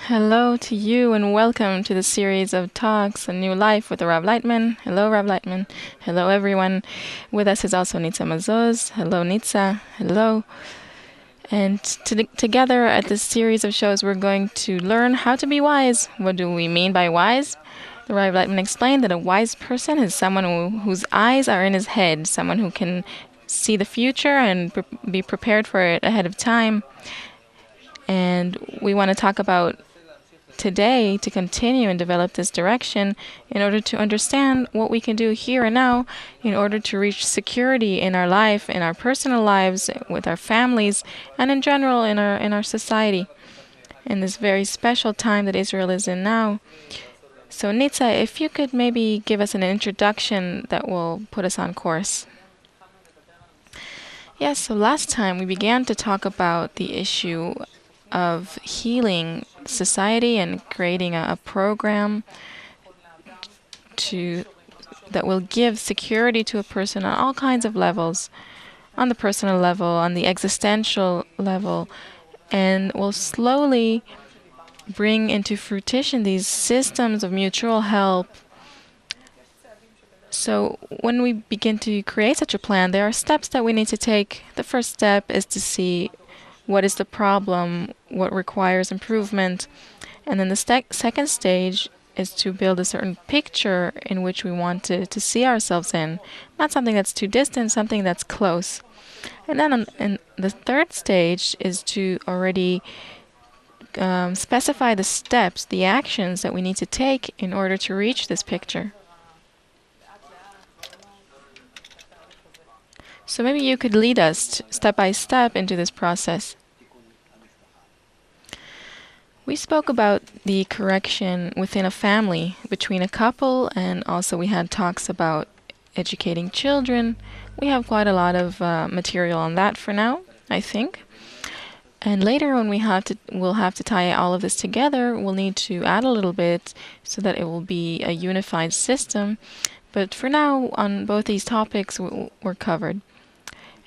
Hello to you and welcome to the series of talks on new life with Rav Lightman. Hello, Rav Lightman. Hello, everyone. With us is also Nitza Mazoz. Hello, Nitza. Hello. And together at this series of shows, we're going to learn how to be wise. What do we mean by wise? The Rav Lightman explained that a wise person is someone whose eyes are in his head, someone who can see the future and be prepared for it ahead of time. And we want to talk about today to continue and develop this direction in order to understand what we can do here and now in order to reach security in our life, in our personal lives, with our families, and in general in our society in this very special time that Israel is in now. So Nitza, if you could maybe give us an introduction that will put us on course. Yes, so last time we began to talk about the issue of healing society and creating a program that will give security to a person on all kinds of levels, on the personal level, on the existential level, and will slowly bring into fruition these systems of mutual help. So when we begin to create such a plan, there are steps that we need to take. The first step is to see what is the problem, what requires improvement. And then the second stage is to build a certain picture in which we want to see ourselves in. Not something that's too distant, something that's close. And then and the third stage is to already specify the steps, the actions that we need to take in order to reach this picture. So maybe you could lead us step by step into this process. We spoke about the correction within a family, between a couple, and also we had talks about educating children. We have quite a lot of material on that for now, I think. And later when we'll have to tie all of this together, we'll need to add a little bit so that it will be a unified system. But for now, on both these topics, we're covered.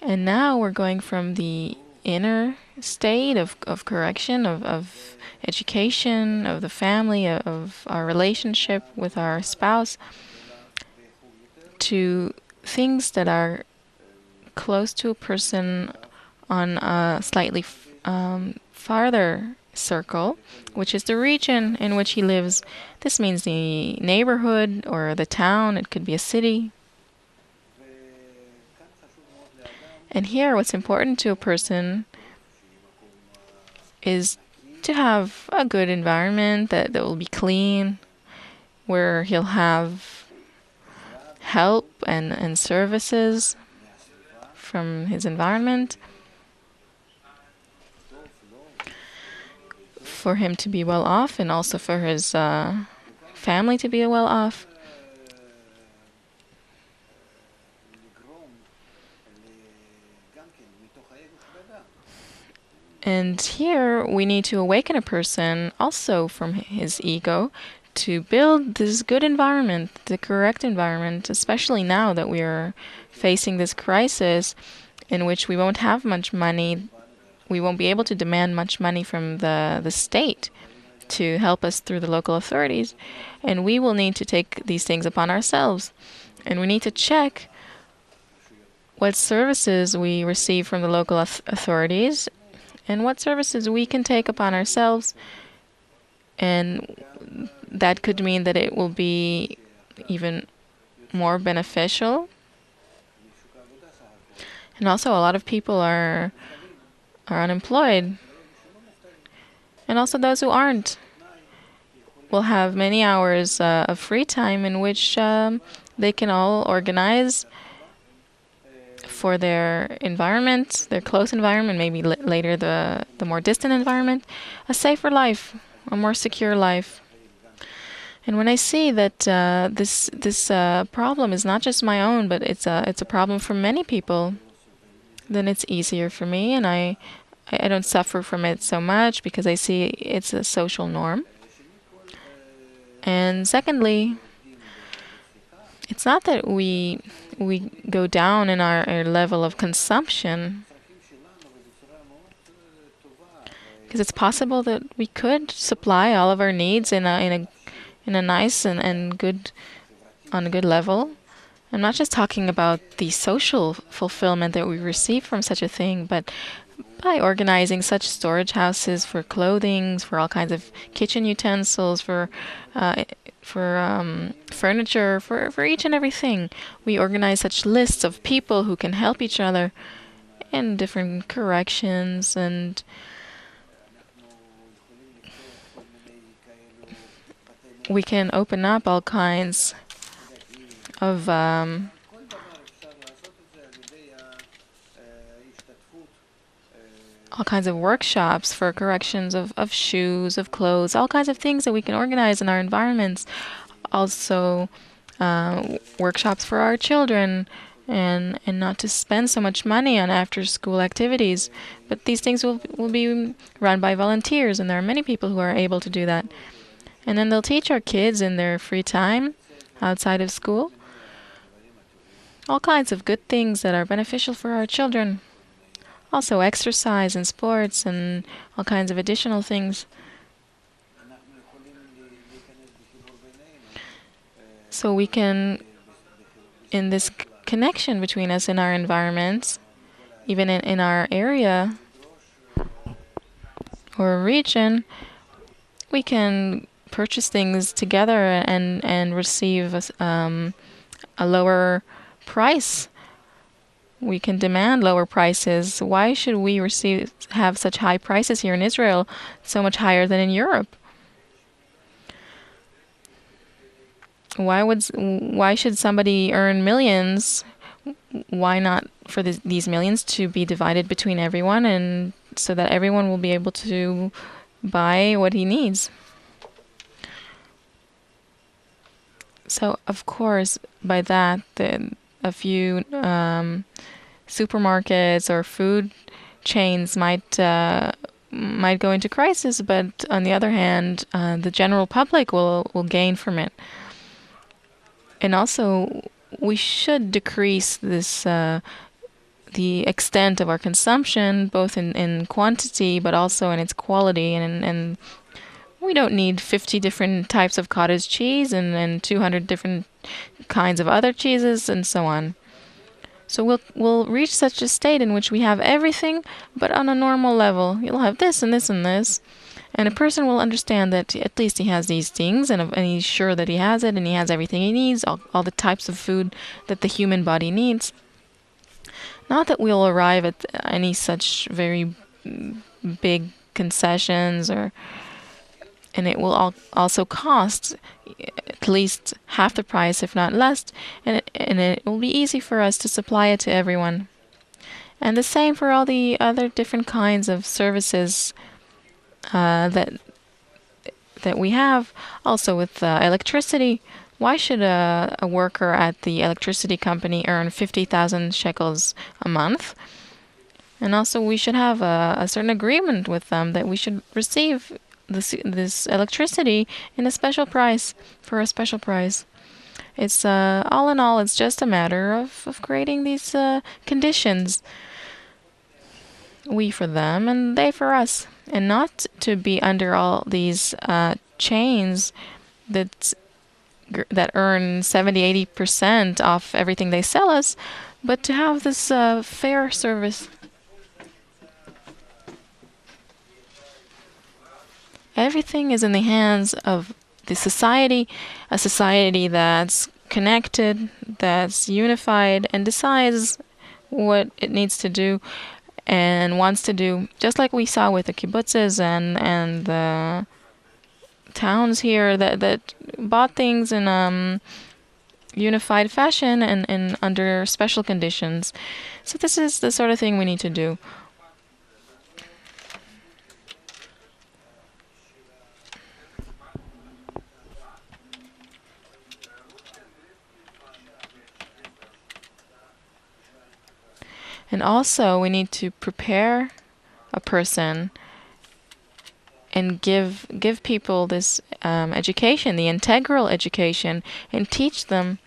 And now we're going from the inner state of correction, of education, of the family, of our relationship with our spouse, to things that are close to a person on a slightly farther circle, which is the region in which he lives. This means the neighborhood or the town. It could be a city. And here, what's important to a person is to have a good environment that will be clean, where he'll have help and services from his environment, for him to be well off, and also for his family to be well off. And here we need to awaken a person also from his ego to build this good environment, the correct environment, especially now that we are facing this crisis in which we won't have much money. We won't be able to demand much money from the state to help us through the local authorities. And we will need to take these things upon ourselves. And we need to check what services we receive from the local authorities and what services we can take upon ourselves. And that could mean that it will be even more beneficial. And also a lot of people are unemployed. And also those who aren't will have many hours of free time in which they can all organize for their environment, their close environment, maybe later the more distant environment, a safer life, a more secure life. And when I see that this problem is not just my own, but it's a problem for many people, then it's easier for me, and I don't suffer from it so much because I see it's a social norm. And secondly, it's not that we go down in our level of consumption. because it's possible that we could supply all of our needs in a nice and good on a good level. I'm not just talking about the social fulfillment that we receive from such a thing, but by organizing such storage houses for clothing, for all kinds of kitchen utensils, uh, for furniture, for each and everything. We organize such lists of people who can help each other in different corrections, and we can open up of all kinds of workshops for corrections of shoes, of clothes, all kinds of things that we can organize in our environments. Also, workshops for our children, and not to spend so much money on after school activities. But these things will be run by volunteers, and there are many people who are able to do that. And then they'll teach our kids in their free time outside of school all kinds of good things that are beneficial for our children. Also, exercise and sports and all kinds of additional things. So we can, in this connection between us and our environments, even in our area or region, we can purchase things together and receive a lower price. We can demand lower prices. Why should we have such high prices here in Israel, so much higher than in Europe? Why should somebody earn millions? Why not for these millions to be divided between everyone, and so that everyone will be able to buy what he needs? So, of course, by that, a few supermarkets or food chains might go into crisis, but on the other hand, the general public will gain from it. And also, we should decrease the extent of our consumption, both in quantity, but also in its quality. And we don't need 50 different types of cottage cheese and 200 different kinds of other cheeses and so on. So we'll reach such a state in which we have everything, but on a normal level. You'll have this and this and this. And a person will understand that at least he has these things, and he's sure that he has it, and he has everything he needs, all the types of food that the human body needs. Not that we'll arrive at any such very big concessions, and it will also cost at least half the price, if not less, and it will be easy for us to supply it to everyone. And the same for all the other different kinds of services that we have. Also with electricity, why should a worker at the electricity company earn 50,000 shekels a month? And also we should have a certain agreement with them that we should receive this electricity in a special price, for a special price. It's all in all, it's just a matter of creating these conditions, we for them and they for us, and not to be under all these chains that earn 70-80% off everything they sell us, but to have this fair service. Everything is in the hands of the society, a society that's connected, that's unified, and decides what it needs to do and wants to do, just like we saw with the kibbutzes and the towns here that bought things in unified fashion and under special conditions. So this is the sort of thing we need to do. And also, we need to prepare a person and give people this education, the integral education, and teach them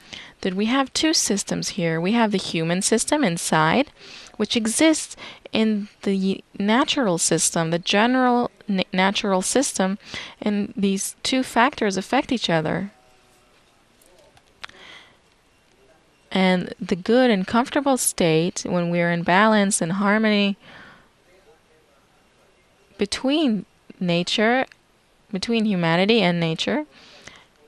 that we have two systems here. We have the human system inside, which exists in the natural system, the general natural system, and these two factors affect each other. And the good and comfortable state, when we are in balance and harmony between nature, between humanity and nature,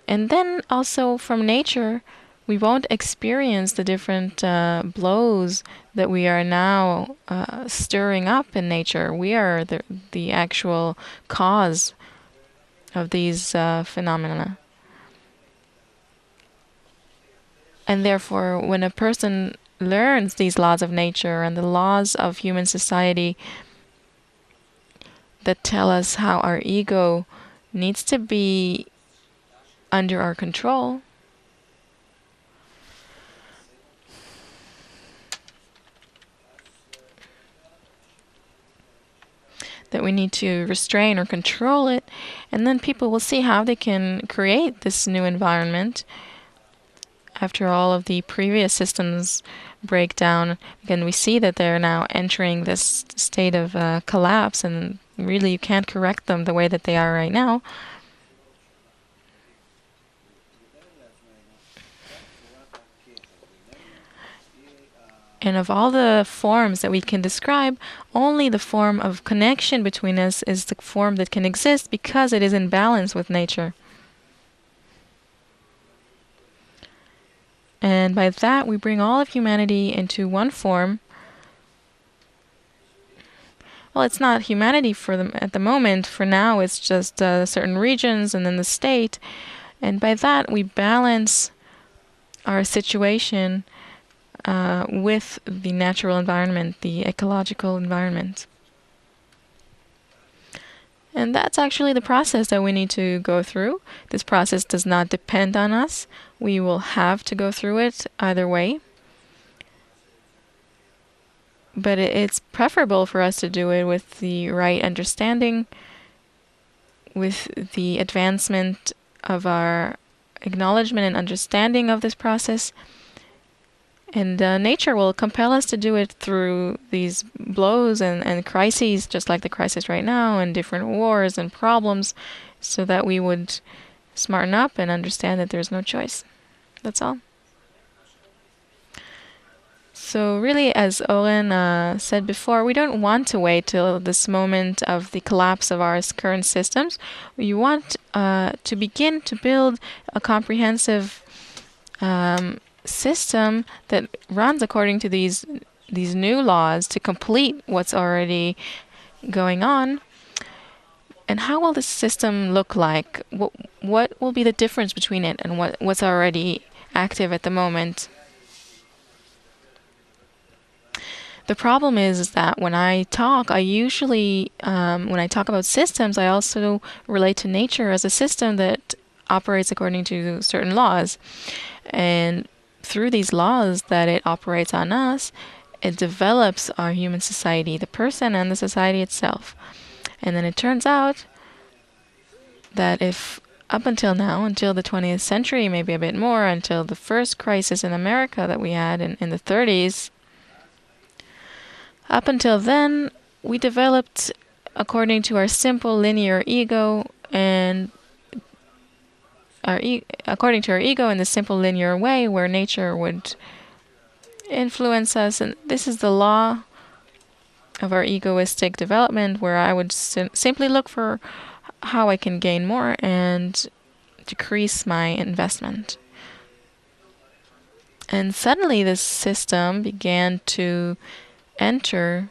and then also from nature, we won't experience the different blows that we are now stirring up in nature. We are the actual cause of these phenomena. And therefore, when a person learns these laws of nature and the laws of human society that tell us how our ego needs to be under our control, that we need to restrain or control it, and then people will see how they can create this new environment after all of the previous systems break down. Again, we see that they're now entering this state of collapse, and really you can't correct them the way that they are right now. And of all the forms that we can describe, only the form of connection between us is the form that can exist because it is in balance with nature. And by that, we bring all of humanity into one form. Well, it's not humanity for them at the moment. For now, it's just certain regions and then the state. And by that, we balance our situation with the natural environment, the ecological environment. And that's actually the process that we need to go through. This process does not depend on us. We will have to go through it either way. But it's preferable for us to do it with the right understanding, with the advancement of our acknowledgement and understanding of this process. And nature will compel us to do it through these blows and crises, just like the crisis right now, and different wars and problems, so that we would smarten up and understand that there's no choice. That's all. So really, as Oren said before, we don't want to wait till this moment of the collapse of our current systems. We want to begin to build a comprehensive system that runs according to these new laws to complete what's already going on. And how will this system look like? What will be the difference between it and what's already active at the moment? The problem is that when I talk, I usually, when I talk about systems, I also relate to nature as a system that operates according to certain laws. And through these laws that it operates on us, it develops our human society, the person and the society itself. And then it turns out that if up until now, until the 20th century, maybe a bit more, until the first crisis in America that we had in the 30s, up until then, we developed according to our simple linear ego, and according to our ego in the simple linear way where nature would influence us. And this is the law of our egoistic development, where I would simply look for how I can gain more and decrease my investment. And suddenly this system began to enter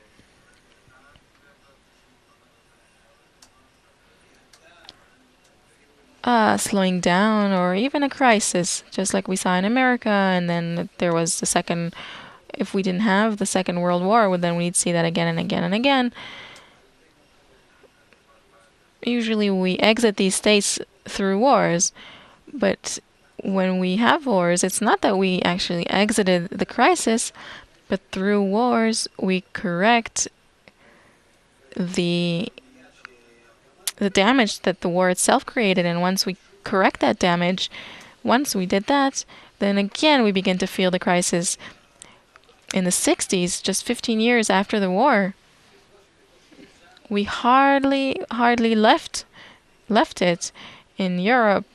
slowing down, or even a crisis, just like we saw in America. And then there was the second, if we didn't have the Second World War, well, then we'd see that again and again and again. Usually we exit these states through wars, but when we have wars, it's not that we actually exited the crisis, but through wars we correct the the damage that the war itself created. And once we correct that damage, once we did that, then again we begin to feel the crisis. In the 60s, just 15 years after the war, we hardly left it in Europe,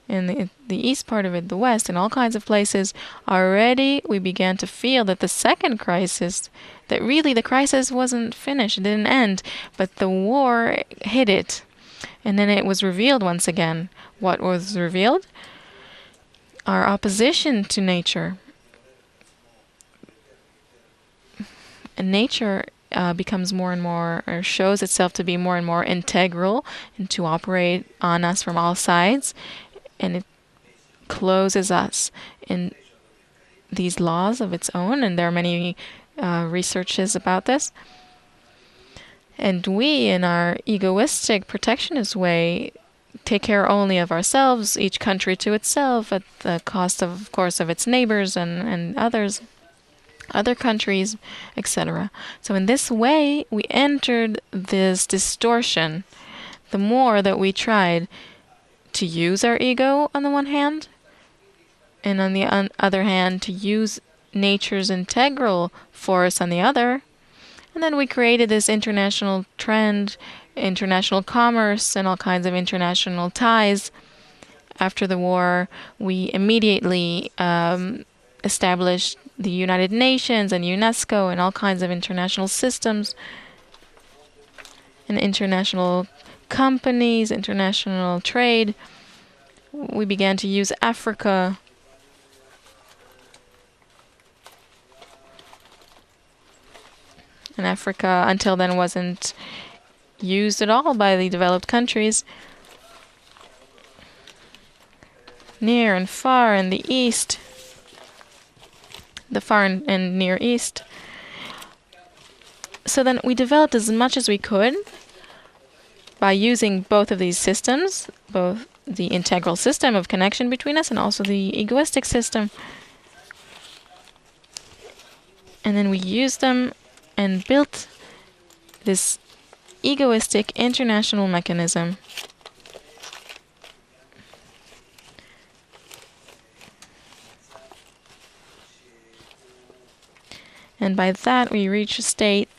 in the east part of it, the west, in all kinds of places. Already we began to feel that the second crisis, that really the crisis wasn't finished, it didn't end, but the war hit it. And then it was revealed once again. What was revealed? Our opposition to nature. And nature becomes more and more, or shows itself to be more and more integral and to operate on us from all sides. And it closes us in these laws of its own. And there are many researches about this. And we, in our egoistic, protectionist way, take care only of ourselves, each country to itself, at the cost of course, of its neighbors and others, other countries, etc. So in this way, we entered this distortion. The more that we tried to use our ego on the one hand, and on the other hand, to use nature's integral force on the other, and then we created this international trend, international commerce, and all kinds of international ties. After the war, we immediately established the United Nations and UNESCO and all kinds of international systems and international companies, international trade. We began to use Africa. And Africa, until then, wasn't used at all by the developed countries. Near and far in the east, the far and near east. So then we developed as much as we could by using both of these systems, both the integral system of connection between us and also the egoistic system. And then we used them and built this egoistic international mechanism. And by that we reach a state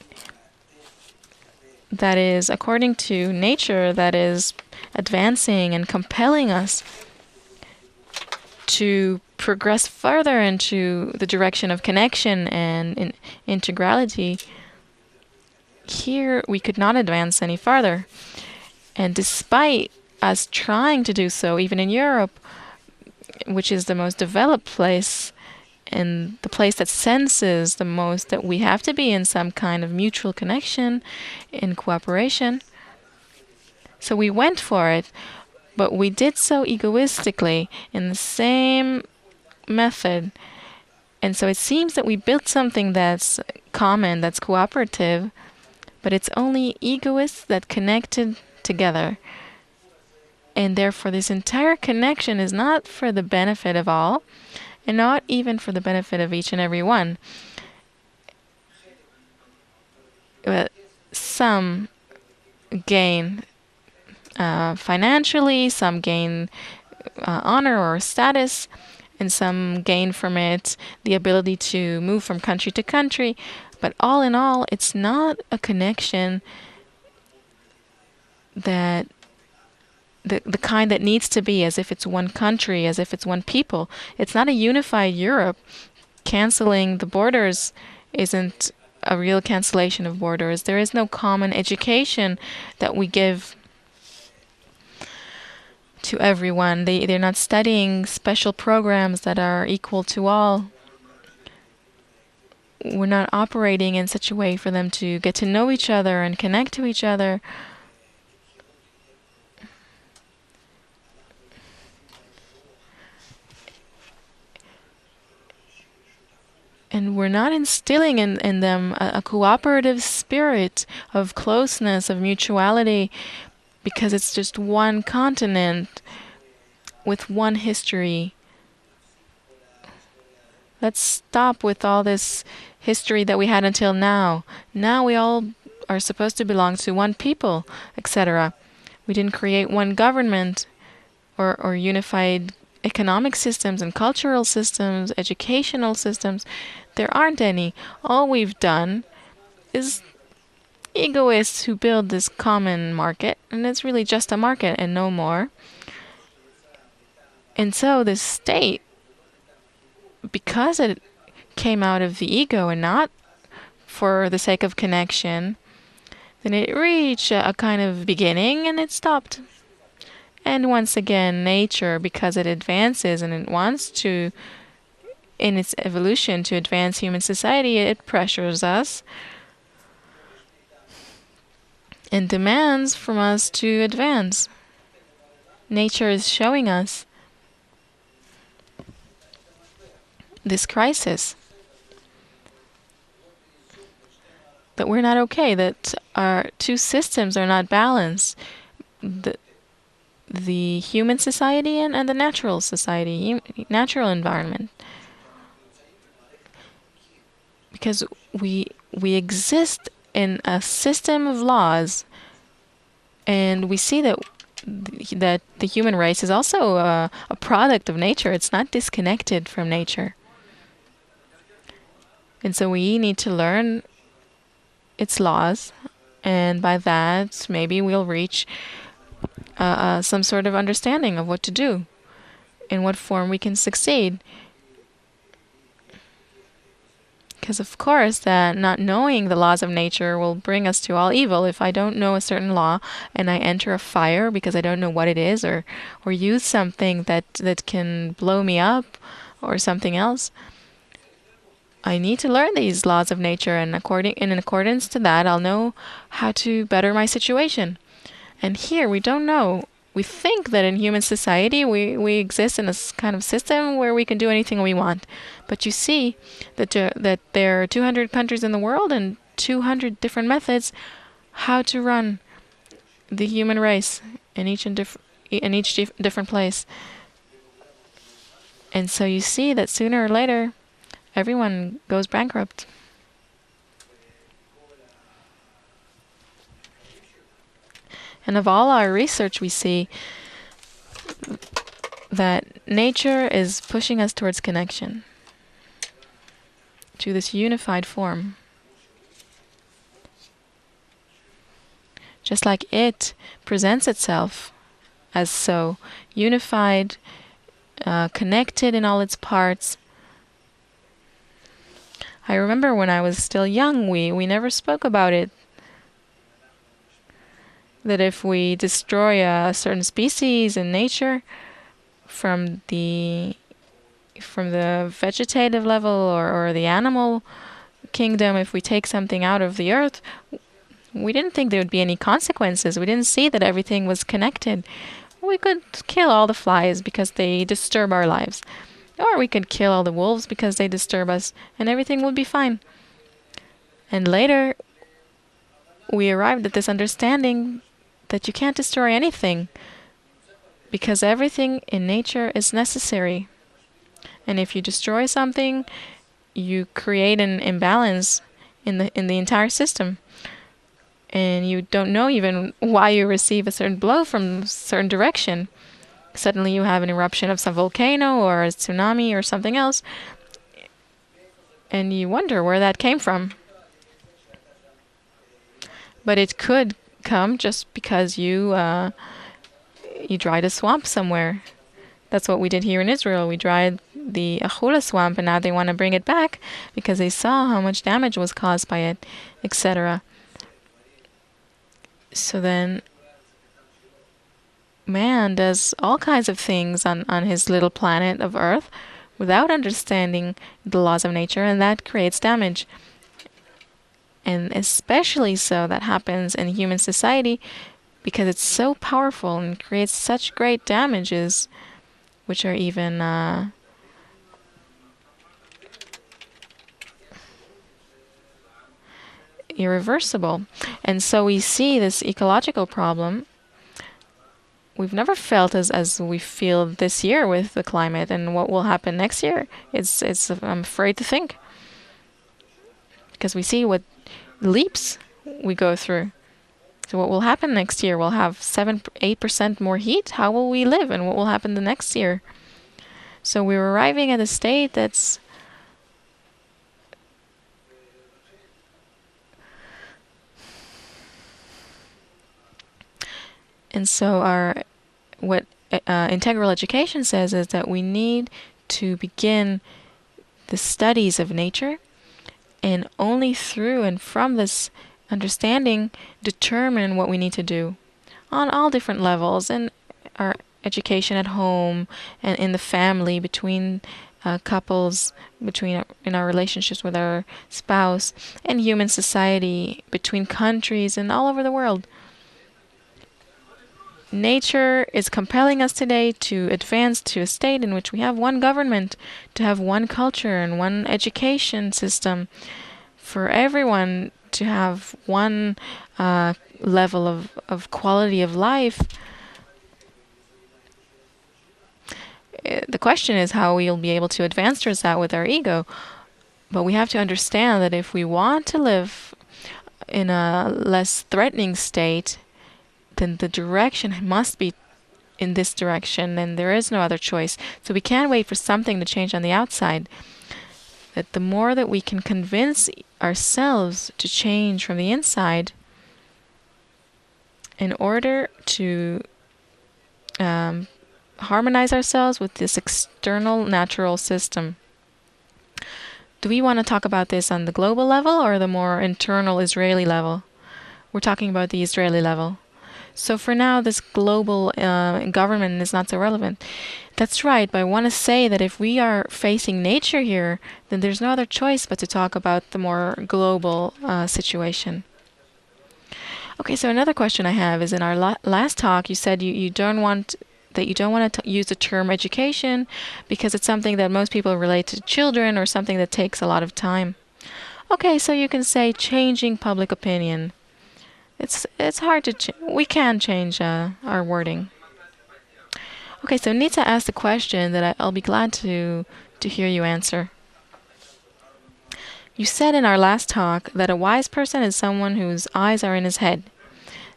that is, according to nature, that is advancing and compelling us to progress further into the direction of connection and integrality. Here we could not advance any farther. And despite us trying to do so, even in Europe, which is the most developed place and the place that senses the most that we have to be in some kind of mutual connection, in cooperation. So we went for it, but we did so egoistically in the same method. And so it seems that we built something that's common, that's cooperative, but it's only egoists that connected together. And therefore this entire connection is not for the benefit of all, and not even for the benefit of each and every one. But some gain financially, some gain honor or status, and some gain from it the ability to move from country to country. But all in all, it's not a connection that the kind that needs to be as if it's one country, as if it's one people. It's not a unified Europe. Canceling the borders isn't a real cancellation of borders. There is no common education that we give to everyone. They're not studying special programs that are equal to all. We're not operating in such a way for them to get to know each other and connect to each other. And we're not instilling in them a cooperative spirit of closeness, of mutuality, because it's just one continent with one history. Let's stop with all this history that we had until now. Now we all are supposed to belong to one people, etc. We didn't create one government or unified economic systems and cultural systems, educational systems. There aren't any. All we've done is egoists who build this common market, and it's really just a market and no more. And so this state, because it came out of the ego and not for the sake of connection, then it reached a kind of beginning and it stopped. And once again, nature, because it advances and it wants to, in its evolution, to advance human society, it pressures us and demands from us to advance. Nature is showing us this crisis, that we're not okay, that our two systems are not balanced. The human society and the natural society, natural environment. Because we exist in a system of laws, and we see that the human race is also a product of nature. It's not disconnected from nature. And so we need to learn its laws, and by that maybe we'll reach some sort of understanding of what to do, in what form we can succeed. Because of course that not knowing the laws of nature will bring us to all evil. If I don't know a certain law and I enter a fire because I don't know what it is, or use something that can blow me up or something else, I need to learn these laws of nature, and in accordance to that, I'll know how to better my situation. And here we don't know. We think that in human society we exist in a kind of system where we can do anything we want. But you see that there are 200 countries in the world and 200 different methods how to run the human race in each different place. And so you see that sooner or later everyone goes bankrupt. And of all our research, we see that nature is pushing us towards connection, to this unified form. Just like it presents itself as so unified, connected in all its parts. I remember when I was still young, we never spoke about it. That if we destroy a certain species in nature, from the vegetative level or the animal kingdom, if we take something out of the earth, we didn't think there would be any consequences. We didn't see that everything was connected. We could kill all the flies because they disturb our lives. Or we could kill all the wolves because they disturb us, and everything would be fine. And later, we arrived at this understanding that you can't destroy anything, because everything in nature is necessary. And if you destroy something, you create an imbalance in the entire system. And you don't know even why you receive a certain blow from a certain direction. Suddenly you have an eruption of some volcano or a tsunami or something else, and you wonder where that came from. But it could come just because you dried a swamp somewhere. That's what we did here in Israel. We dried the Achula swamp, and now they want to bring it back because they saw how much damage was caused by it, etc. So then man does all kinds of things on his little planet of Earth without understanding the laws of nature, and that creates damage. And especially so that happens in human society because it's so powerful and creates such great damages, which are even irreversible. And so we see this ecological problem we've never felt as we feel this year with the climate, and what will happen next year. It's I'm afraid to think, because we see what leaps we go through. So what will happen next year? We'll have 8% more heat. How will we live, and what will happen the next year? So we're arriving at a state that's and so our what integral education says is that we need to begin the studies of nature, and only through and from this understanding determine what we need to do on all different levels, in our education at home and in the family, between couples, in our relationships with our spouse, and human society, between countries and all over the world. Nature is compelling us today to advance to a state in which we have one government, to have one culture and one education system, for everyone to have one level of quality of life. The question is how we'll be able to advance towards that with our ego. But we have to understand that if we want to live in a less threatening state, then the direction must be in this direction, and there is no other choice. So we can't wait for something to change on the outside. That the more that we can convince ourselves to change from the inside in order to harmonize ourselves with this external natural system. Do we want to talk about this on the global level or the more internal Israeli level? We're talking about the Israeli level. So for now, this global government is not so relevant. That's right, but I want to say that if we are facing nature here, then there's no other choice but to talk about the more global situation. Okay, so another question I have is, in our last talk, you said you don't want to use the term education because it's something that most people relate to children or something that takes a lot of time. Okay, so you can say changing public opinion. It's hard to we can change our wording. Okay, so Nita asked a question that I'll be glad to hear you answer. You said in our last talk that a wise person is someone whose eyes are in his head,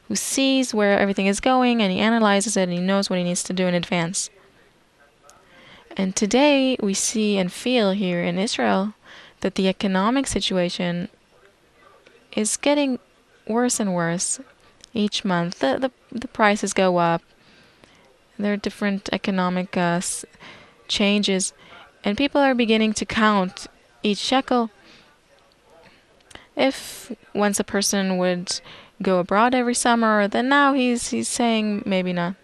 who sees where everything is going and he analyzes it and he knows what he needs to do in advance. And today we see and feel here in Israel that the economic situation is getting worse and worse each month. The prices go up. There are different economic changes, and people are beginning to count each shekel. If once a person would go abroad every summer, then now he's saying maybe not.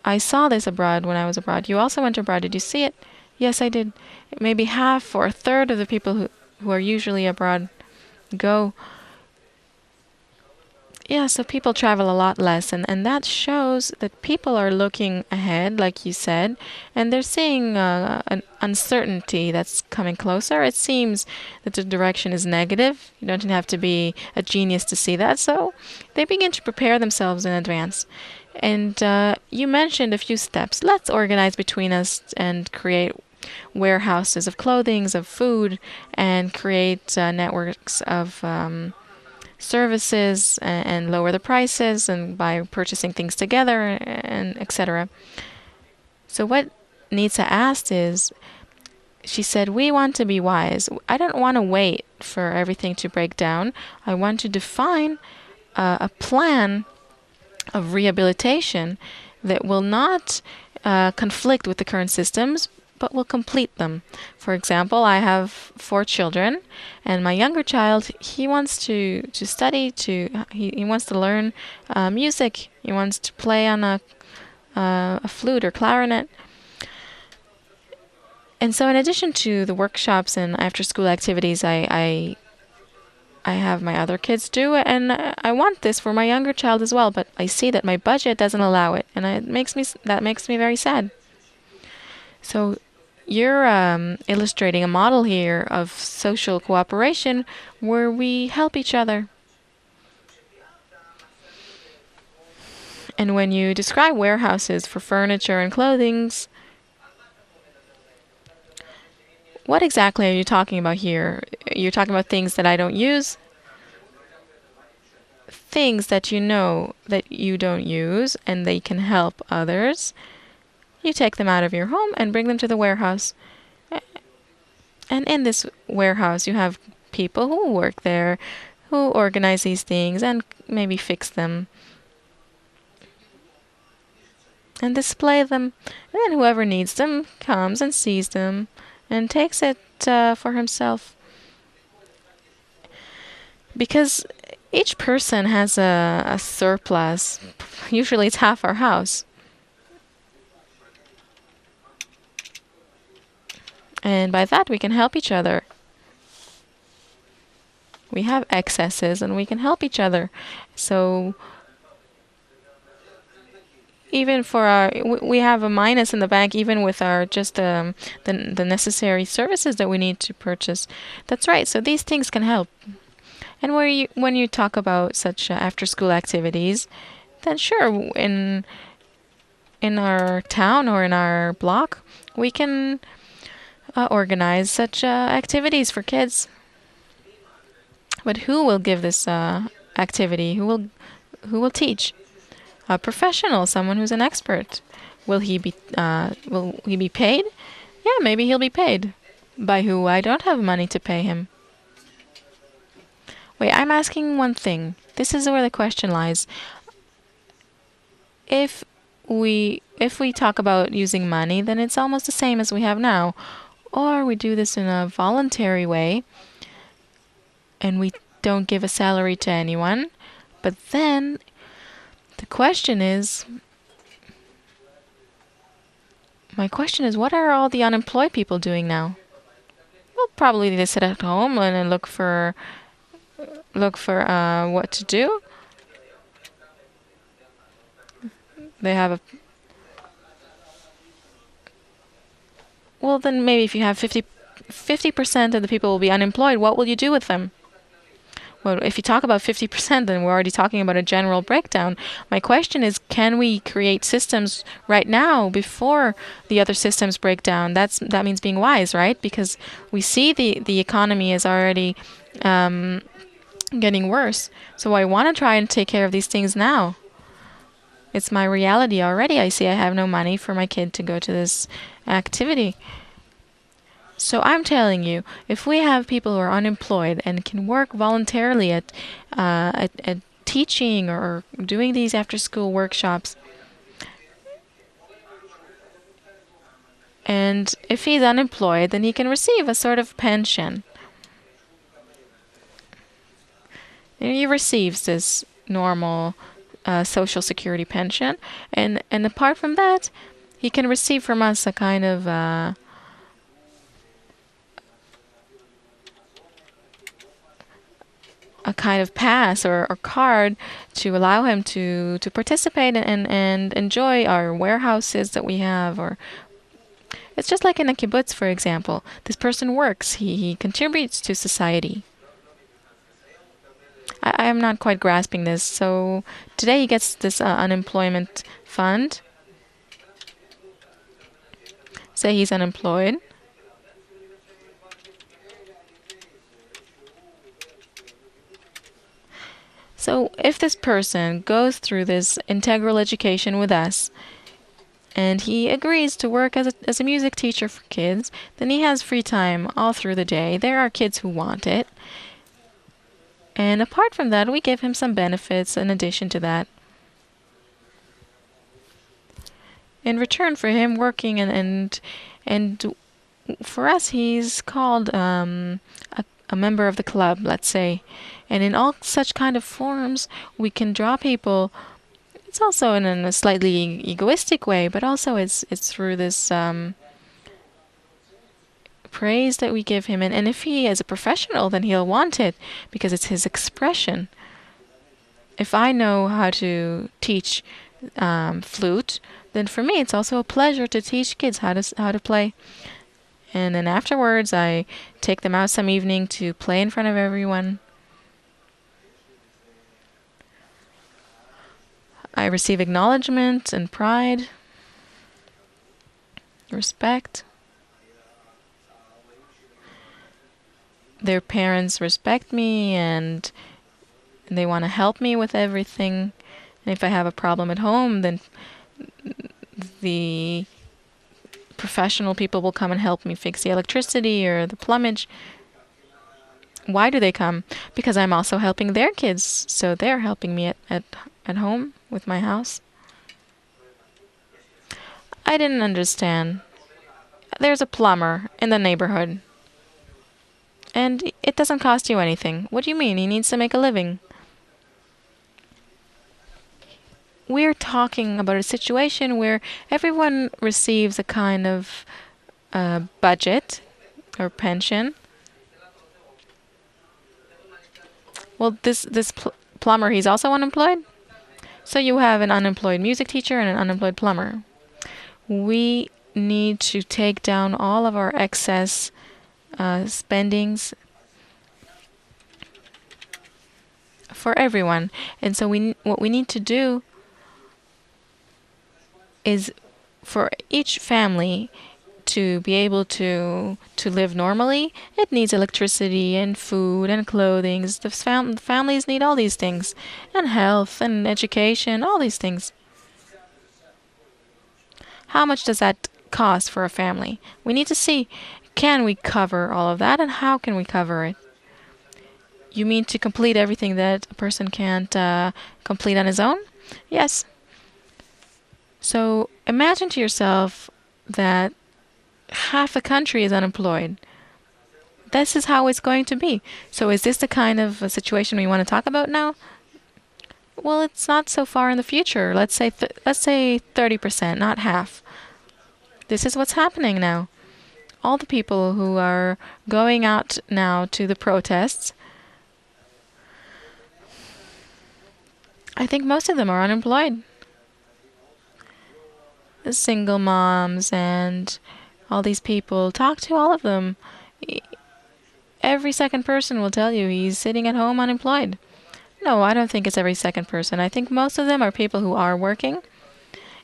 I saw this abroad when I was abroad. You also went abroad. Did you see it? Yes, I did. Maybe half or a third of the people who are usually abroad go. Yeah, so people travel a lot less, and that shows that people are looking ahead, like you said, and they're seeing an uncertainty that's coming closer. It seems that the direction is negative. You don't have to be a genius to see that, so they begin to prepare themselves in advance. And you mentioned a few steps. Let's organize between us and create warehouses of clothing, of food, and create networks of services and lower the prices and by purchasing things together and etc. So what Nitsa asked is, she said, we want to be wise. I don't want to wait for everything to break down. I want to define a plan of rehabilitation that will not conflict with the current systems, but will complete them. For example, I have 4 children, and my younger child, he wants to study, he wants to learn music. He wants to play on a flute or clarinet. And so in addition to the workshops and after-school activities I have my other kids do, and I want this for my younger child as well, but I see that my budget doesn't allow it, and that makes me very sad. So you're illustrating a model here of social cooperation where we help each other. And when you describe warehouses for furniture and clothing, what exactly are you talking about here? You're talking about things that I don't use? things that you know that you don't use and they can help others, you take them out of your home and bring them to the warehouse. And in this warehouse, you have people who work there, who organize these things and maybe fix them and display them. And then whoever needs them comes and sees them and takes it for himself. Because each person has a surplus. Usually it's half our house. And by that we can help each other. We have excesses and we can help each other. So even for our, we have a minus in the bank even with our just the necessary services that we need to purchase. That's right. So these things can help. And when you talk about such after school activities, then sure, in our town or in our block, we can organize such activities for kids. But who will give this activity? Who will teach? A professional, someone who's an expert. Will he be paid? Yeah, maybe he'll be paid. By who? I don't have money to pay him. Wait, I'm asking one thing. This is where the question lies. If we talk about using money, then it's almost the same as we have now. Or we do this in a voluntary way and we don't give a salary to anyone. But then the question is, my question is, what are all the unemployed people doing now? Well, probably they sit at home and look for what to do. They have a well, then maybe if you have 50% of the people will be unemployed, what will you do with them? Well, if you talk about 50%, then we're already talking about a general breakdown. My question is, can we create systems right now before the other systems break down? That means being wise, right? Because we see the economy is already getting worse. So I want to try and take care of these things now. It's my reality already. I see I have no money for my kid to go to this activity. So I'm telling you, if we have people who are unemployed and can work voluntarily at teaching or doing these after-school workshops, and if he's unemployed, then he can receive a sort of pension. And he receives this normal social security pension, and apart from that, he can receive from us a kind of pass or card to allow him to participate and enjoy our warehouses that we have. Or it's just like in a kibbutz, for example. This person works. He contributes to society. I am not quite grasping this. So today he gets this unemployment fund. Say he's unemployed. So if this person goes through this integral education with us, and he agrees to work as a music teacher for kids, then he has free time all through the day. There are kids who want it. And apart from that, we give him some benefits in addition to that. In return for him working and for us, he's called a member of the club, let's say. And in all such kind of forms, we can draw people. It's also in a slightly egoistic way, but also it's through this praise that we give him. And if he is a professional, then he'll want it because it's his expression. If I know how to teach flute, then for me it's also a pleasure to teach kids how to play. And then afterwards, I take them out some evening to play in front of everyone. I receive acknowledgement and pride, respect. Their parents respect me and and they want to help me with everything. And if I have a problem at home, then the professional people will come and help me fix the electricity or the plumbage. Why do they come? Because I'm also helping their kids, so they're helping me at home with my house. I didn't understand. There's a plumber in the neighborhood, and it doesn't cost you anything. What do you mean? He needs to make a living. We're talking about a situation where everyone receives a kind of budget or pension. Well, this plumber, he's also unemployed. So you have an unemployed music teacher and an unemployed plumber. We need to take down all of our excess spendings for everyone. And so what we need to do is for each family to be able to live normally, it needs electricity and food and clothing. The families need all these things, and health and education, all these things. How much does that cost for a family? We need to see, can we cover all of that, and how can we cover it? You mean to complete everything that a person can't complete on his own? Yes. So imagine to yourself that half the country is unemployed. This is how it's going to be. So is this the kind of a situation we want to talk about now? Well, it's not so far in the future. Let's say 30%, not half. This is what's happening now. All the people who are going out now to the protests, I think most of them are unemployed. The single moms and all these people, talk to all of them. Every second person will tell you he's sitting at home unemployed. No, I don't think it's every second person. I think most of them are people who are working.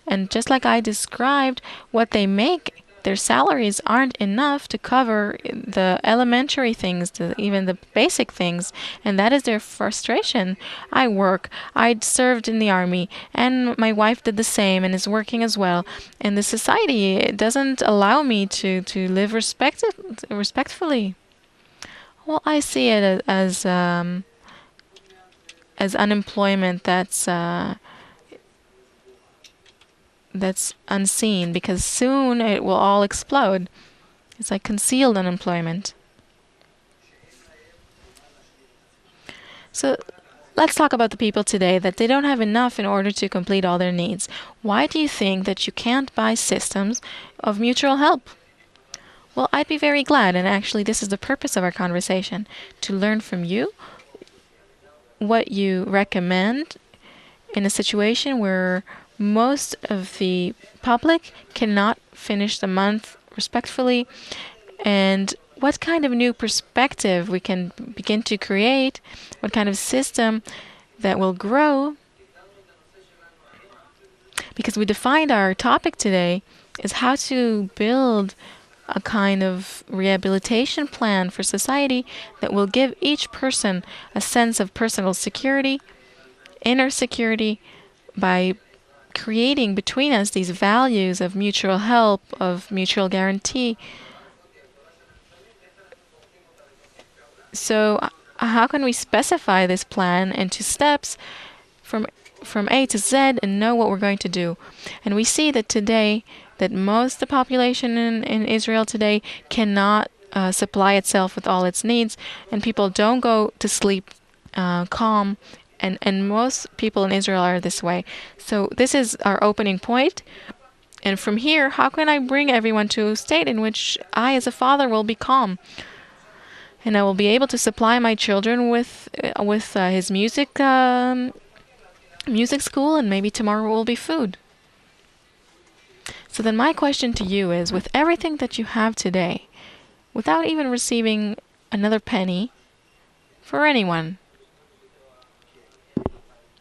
And just like I described, what they make, their salaries aren't enough to cover the elementary things, even the basic things. And that is their frustration. I work. I served in the army. And my wife did the same and is working as well. And the society, it doesn't allow me to live respectfully. Well, I see it as unemployment that's unseen, because soon it will all explode. It's like concealed unemployment. So let's talk about the people today that they don't have enough in order to complete all their needs. Why do you think that you can't buy systems of mutual help? Well, I'd be very glad, and actually this is the purpose of our conversation, to learn from you what you recommend in a situation where most of the public cannot finish the month respectfully, and what kind of new perspective we can begin to create, what kind of system that will grow. Because we defined our topic today is how to build a kind of rehabilitation plan for society that will give each person a sense of personal security, inner security, by creating between us these values of mutual help, of mutual guarantee. So how can we specify this plan into steps from A to Z and know what we're going to do? And we see that today, that most of the population in Israel today cannot supply itself with all its needs, and people don't go to sleep calm. And most people in Israel are this way. So this is our opening point. And from here, how can I bring everyone to a state in which I, as a father, will be calm? And I will be able to supply my children with his music school, and maybe tomorrow will be food. So then my question to you is, with everything that you have today, without even receiving another penny for anyone,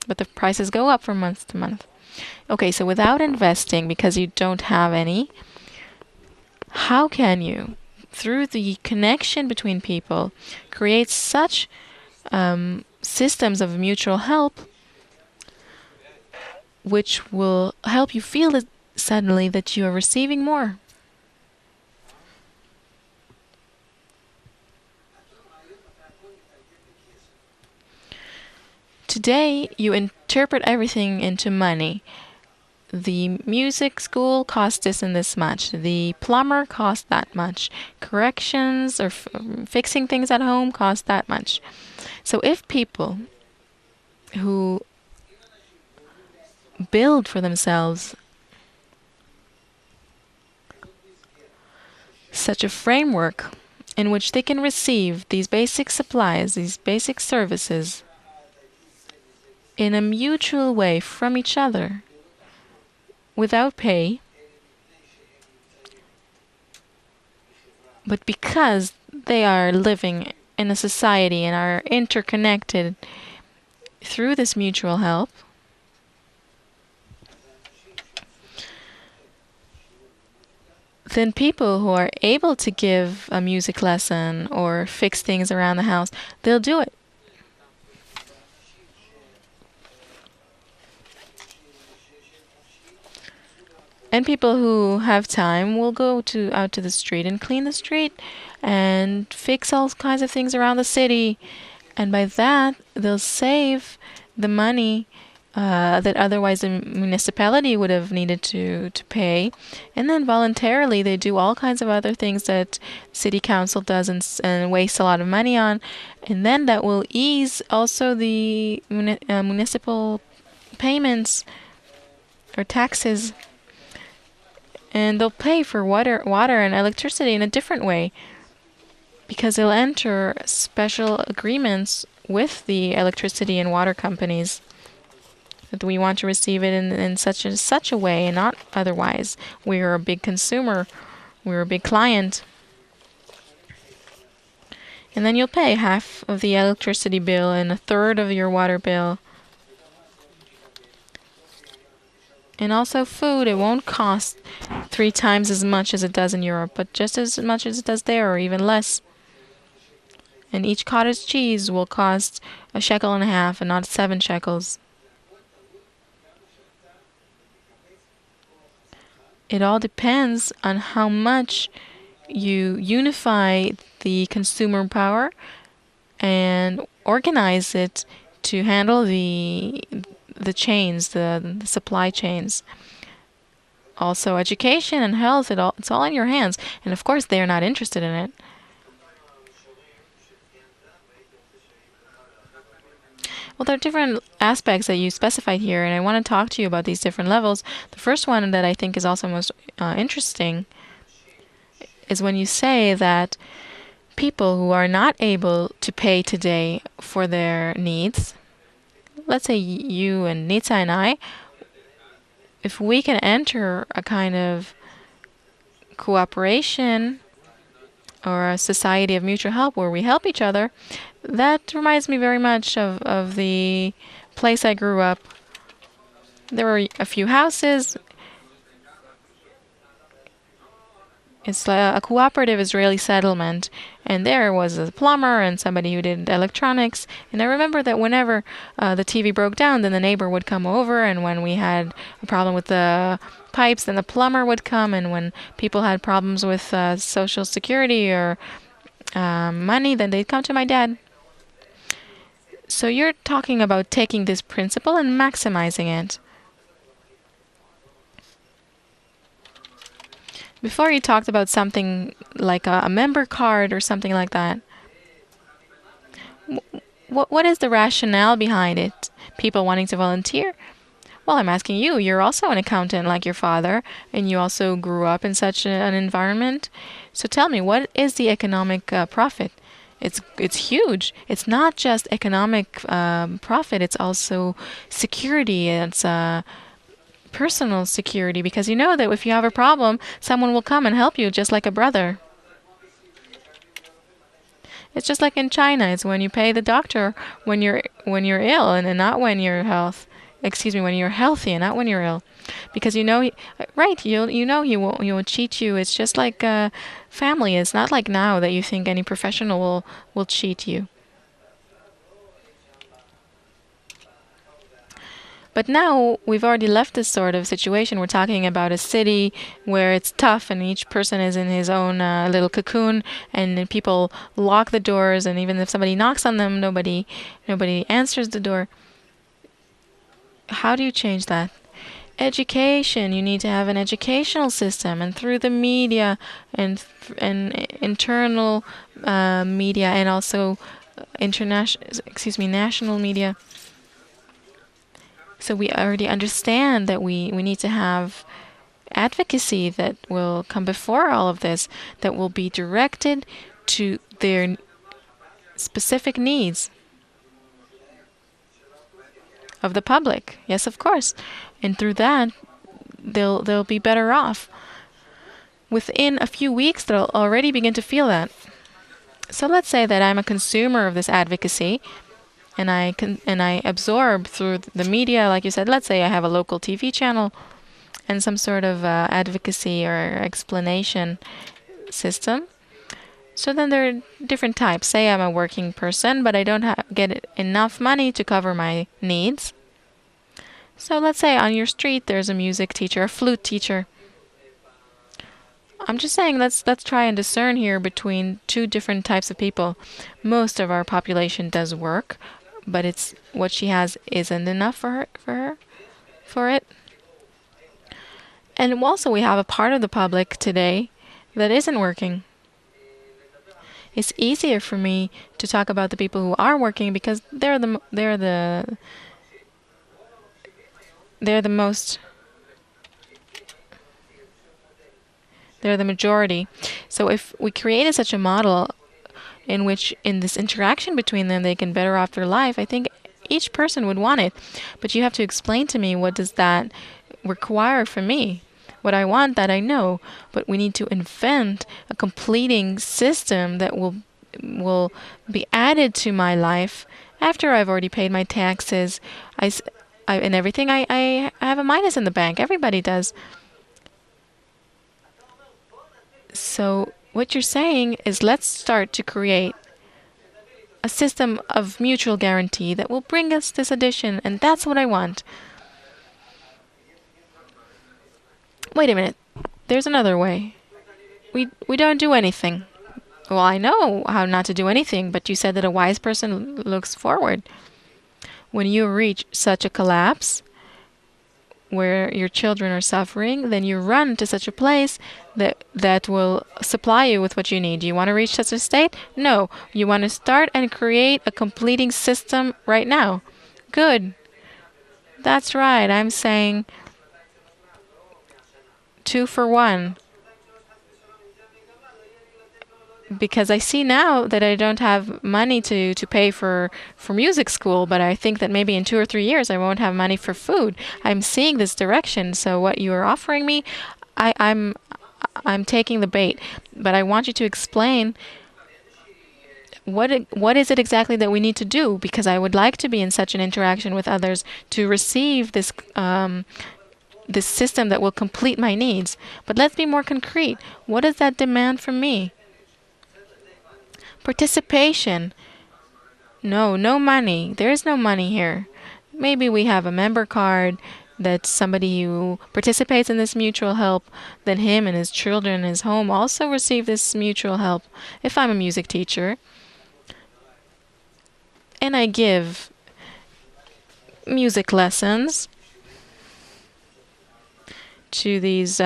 but the prices go up from month to month. Okay, so without investing, because you don't have any, how can you, through the connection between people, create such systems of mutual help, which will help you feel it suddenly that you are receiving more. Today, you interpret everything into money. The music school costs this and this much. The plumber costs that much. Corrections or fixing things at home cost that much. So if people who build for themselves such a framework in which they can receive these basic supplies, these basic services, in a mutual way from each other, without pay, but because they are living in a society and are interconnected through this mutual help, then people who are able to give a music lesson or fix things around the house, they'll do it. And people who have time will go out to the street and clean the street and fix all kinds of things around the city. And by that, they'll save the money that otherwise the municipality would have needed to pay. And then voluntarily, they do all kinds of other things that city council does and wastes a lot of money on. And then that will ease also the municipal payments or taxes. And they'll pay for water and electricity in a different way because they'll enter special agreements with the electricity and water companies that we want to receive it in such a way and not otherwise. We are a big consumer. We're a big client. And then you'll pay half of the electricity bill and a third of your water bill. And also food, it won't cost 3 times as much as it does in Europe, but just as much as it does there, or even less. And each cottage cheese will cost 1.5 shekels and not 7 shekels. It all depends on how much you unify the consumer power and organize it to handle the chains, the supply chains. Also, education and health, it's all in your hands. And of course, they are not interested in it. Well, there are different aspects that you specified here, and I want to talk to you about these different levels. The first one that I think is also most interesting is when you say that people who are not able to pay today for their needs, let's say you and Nitsa and I, if we can enter a kind of cooperation or a society of mutual help where we help each other, that reminds me very much of the place I grew up. There were a few houses. It's a cooperative Israeli settlement, and there was a plumber and somebody who did electronics. And I remember that whenever the TV broke down, then the neighbor would come over, and when we had a problem with the pipes, then the plumber would come, and when people had problems with social security or money, then they'd come to my dad. So you're talking about taking this principle and maximizing it. Before you talked about something like a member card or something like that. What is the rationale behind it? People wanting to volunteer? Well, I'm asking you. You're also an accountant like your father, and you also grew up in such an environment. So tell me, what is the economic profit? It's huge. It's not just economic profit. It's also security. It's personal security, because you know that if you have a problem, someone will come and help you just like a brother. It's just like in China. It's when you pay the doctor when you're ill and not when you're when you're healthy and not when you're ill. Because right, you know he won't cheat you. It's just like family. It's not like now that you think any professional will cheat you. But now we've already left this sort of situation. We're talking about a city where it's tough and each person is in his own little cocoon, and people lock the doors, and even if somebody knocks on them, nobody answers the door. How do you change that? Education. You need to have an educational system, and through the media and internal media, and also national media. So we already understand that we need to have advocacy that will come before all of this, that will be directed to their specific needs of the public. Yes, of course. And through that, they'll be better off. Within a few weeks, they'll already begin to feel that. So let's say that I'm a consumer of this advocacy, and I absorb through the media, like you said. Let's say I have a local TV channel and some sort of advocacy or explanation system. So then there are different types. Say I'm a working person, but I don't get enough money to cover my needs. So let's say on your street there's a music teacher, a flute teacher. I'm just saying, let's try and discern here between two different types of people. Most of our population does work, but it's what she has isn't enough for it. And also we have a part of the public today that isn't working. It's easier for me to talk about the people who are working because they're the majority. So if we created such a model in which, in this interaction between them, they can better off their life, I think each person would want it. But you have to explain to me, what does that require from me? What I want, that I know, but we need to invent a completing system that will be added to my life after I've already paid my taxes. And everything. I have a minus in the bank. Everybody does. So what you're saying is, let's start to create a system of mutual guarantee that will bring us this addition, and that's what I want. Wait a minute. There's another way. We don't do anything. Well, I know how not to do anything, but you said that a wise person looks forward. When you reach such a collapse where your children are suffering, then you run to such a place that will supply you with what you need. Do you want to reach such a state? No. You want to start and create a completing system right now. Good. That's right. I'm saying 2 for 1. Because I see now that I don't have money to pay for music school, but I think that maybe in 2 or 3 years I won't have money for food. I'm seeing this direction. So what you are offering me, I'm taking the bait. But I want you to explain what is it exactly that we need to do, because I would like to be in such an interaction with others to receive this this system that will complete my needs. But let's be more concrete. What does that demand from me? Participation. No money. There is no money here. Maybe we have a member card that somebody who participates in this mutual help, then him and his children in his home also receive this mutual help. If I'm a music teacher and I give music lessons to these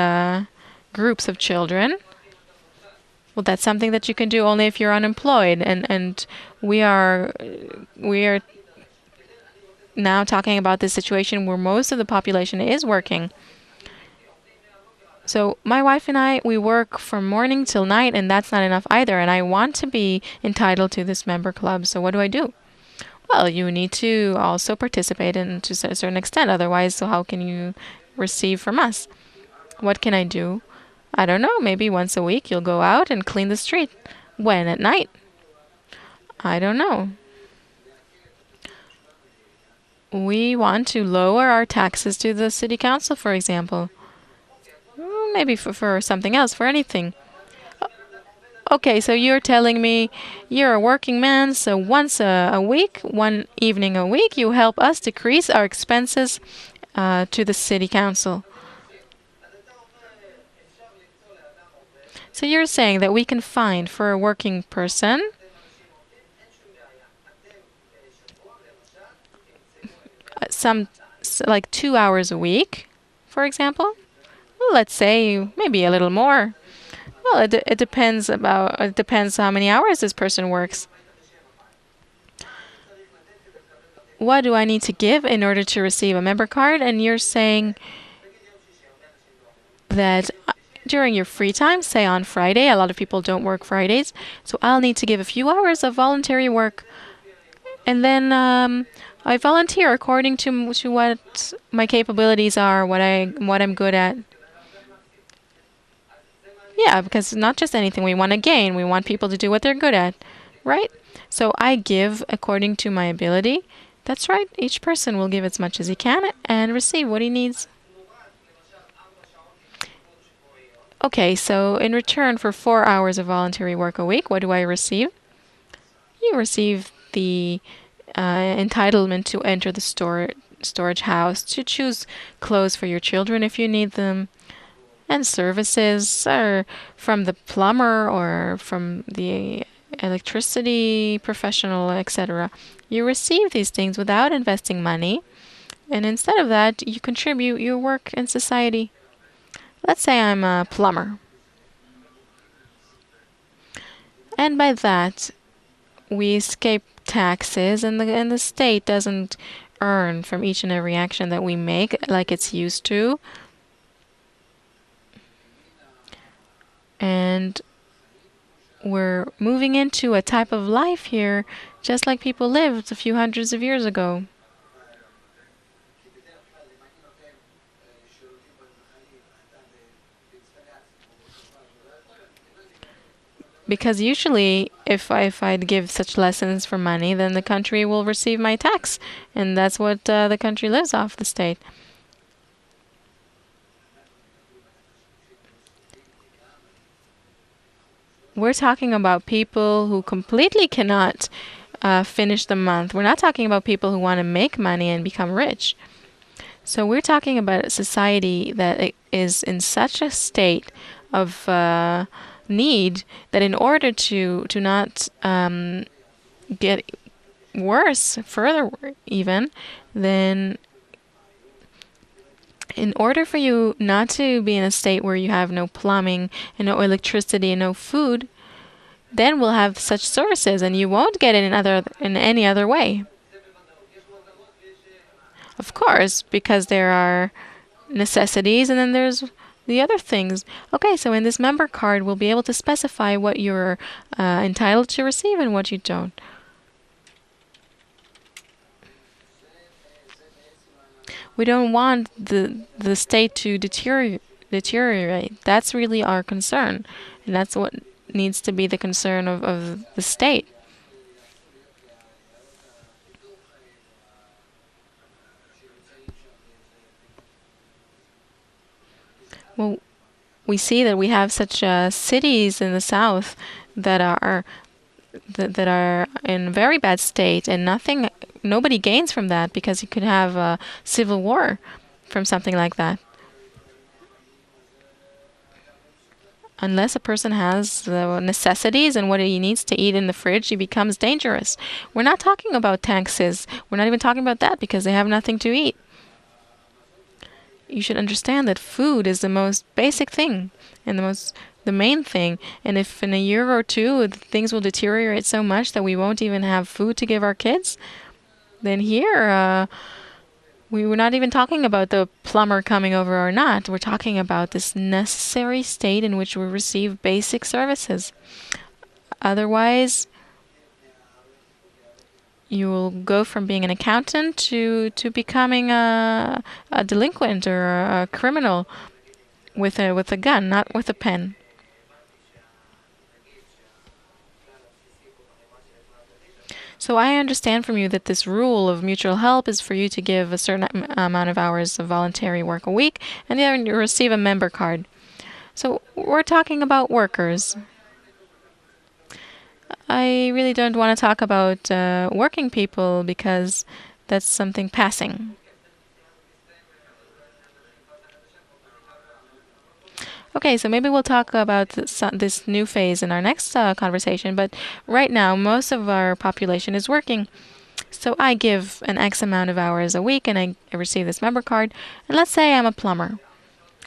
groups of children, well, that's something that you can do only if you're unemployed, and we are now talking about this situation where most of the population is working. So my wife and I, we work from morning till night, and that's not enough either. And I want to be entitled to this member club. So what do I do? Well, you need to also participate in to a certain extent. Otherwise, so how can you receive from us? What can I do? I don't know, maybe once a week you'll go out and clean the street. When? At night? I don't know. We want to lower our taxes to the city council, for example. Maybe for something else, for anything. Okay, so you're telling me you're a working man, so once a week, one evening a week, you help us decrease our expenses to the city council. So you're saying that we can find for a working person some like 2 hours a week, for example. Well, let's say maybe a little more. Well, it depends how many hours this person works. What do I need to give in order to receive a member card? And you're saying that during your free time, say on Friday, a lot of people don't work Fridays, so I'll need to give a few hours of voluntary work, and then I volunteer according to what my capabilities are, what I'm good at. Yeah, because not just anything we want to gain, we want people to do what they're good at, right? So I give according to my ability. That's right. Each person will give as much as he can and receive what he needs. Okay, so in return for 4 hours of voluntary work a week, what do I receive? You receive the entitlement to enter the storage house, to choose clothes for your children if you need them, and services are from the plumber or from the electricity professional, etc. You receive these things without investing money, and instead of that, you contribute your work in society. Let's say I'm a plumber, and by that, we escape taxes, and the state doesn't earn from each and every action that we make like it's used to. And we're moving into a type of life here just like people lived a few hundreds of years ago. Because usually, if I'd give such lessons for money, then the country will receive my tax, and that's what the country lives off, the state. We're talking about people who completely cannot finish the month. We're not talking about people who want to make money and become rich. So we're talking about a society that is in such a state of need that in order to not get worse, further even, then in order for you not to be in a state where you have no plumbing and no electricity and no food, then we'll have such services and you won't get it in any other way. Of course, because there are necessities and then there's the other things. Okay, so in this member card, we'll be able to specify what you're entitled to receive and what you don't. We don't want the state to deteriorate. That's really our concern, and that's what needs to be the concern of the state. Well, we see that we have such cities in the south that are in very bad state, and nobody gains from that because you could have a civil war from something like that. Unless a person has the necessities and what he needs to eat in the fridge, he becomes dangerous. We're not talking about taxes. We're not even talking about that because they have nothing to eat. You should understand that food is the most basic thing and the main thing. And if in a year or two things will deteriorate so much that we won't even have food to give our kids, then here we were not even talking about the plumber coming over or not. We're talking about this necessary state in which we receive basic services. Otherwise, you will go from being an accountant to becoming a delinquent or a criminal with a gun, not with a pen. So I understand from you that this rule of mutual help is for you to give a certain amount of hours of voluntary work a week, and then you receive a member card. So we're talking about workers. I really don't want to talk about working people because that's something passing. Okay, so maybe we'll talk about this new phase in our next conversation, but right now, most of our population is working. So I give an X amount of hours a week and I receive this member card. And let's say I'm a plumber.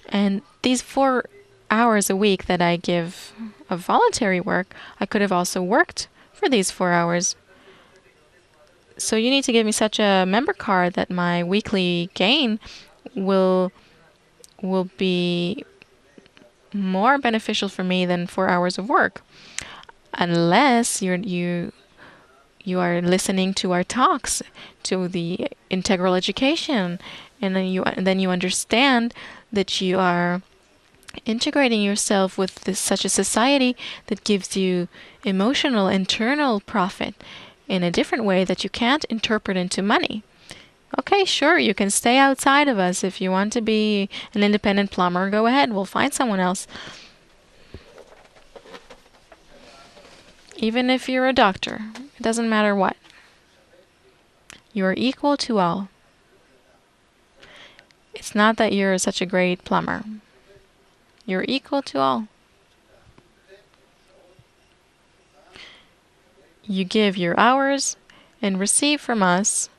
And these 4 hours a week that I give of voluntary work, I could have also worked for these 4 hours. So you need to give me such a member card that my weekly gain will be more beneficial for me than 4 hours of work, unless you are listening to our talks, to the integral education, and then you understand that you are integrating yourself with such a society that gives you emotional internal profit in a different way that you can't interpret into money. Okay, sure, you can stay outside of us. If you want to be an independent plumber, go ahead, we'll find someone else. Even if you're a doctor, it doesn't matter what. You are equal to all. It's not that you're such a great plumber. You're equal to all. You give your hours and receive from us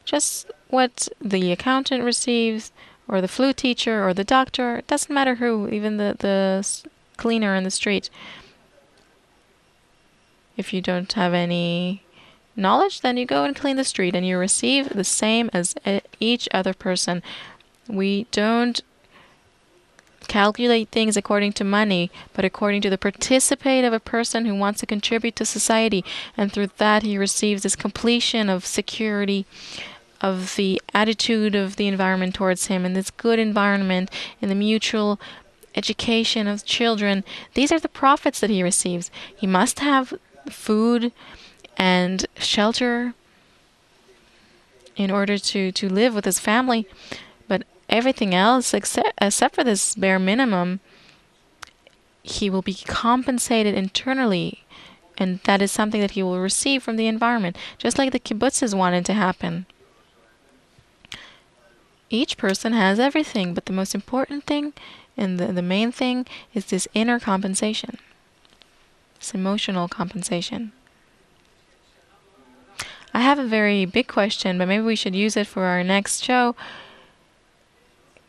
just what the accountant receives, or the flute teacher, or the doctor. It doesn't matter who, even the cleaner in the street. If you don't have any knowledge, then you go and clean the street and you receive the same as each other person. We don't calculate things according to money, but according to the participate of a person who wants to contribute to society, and through that he receives this completion of security, of the attitude of the environment towards him, and this good environment, and the mutual education of children. These are the profits that he receives. He must have food and shelter in order to live with his family, but everything else, except for this bare minimum, he will be compensated internally, and that is something that he will receive from the environment, just like the kibbutzes wanted to happen. Each person has everything, but the most important thing and the main thing is this inner compensation, this emotional compensation. I have a very big question, but maybe we should use it for our next show.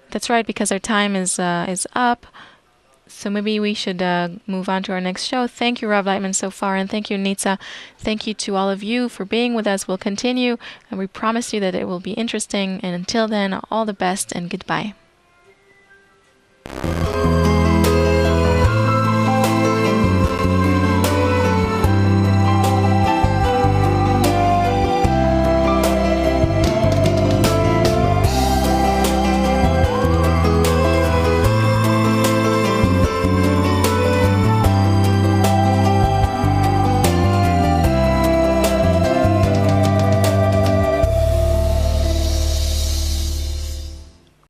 That's right, because our time is up. So maybe we should move on to our next show. Thank you, Rav Leitman, so far, and thank you, Nitsa. Thank you to all of you for being with us. We'll continue, and we promise you that it will be interesting. And until then, all the best and goodbye.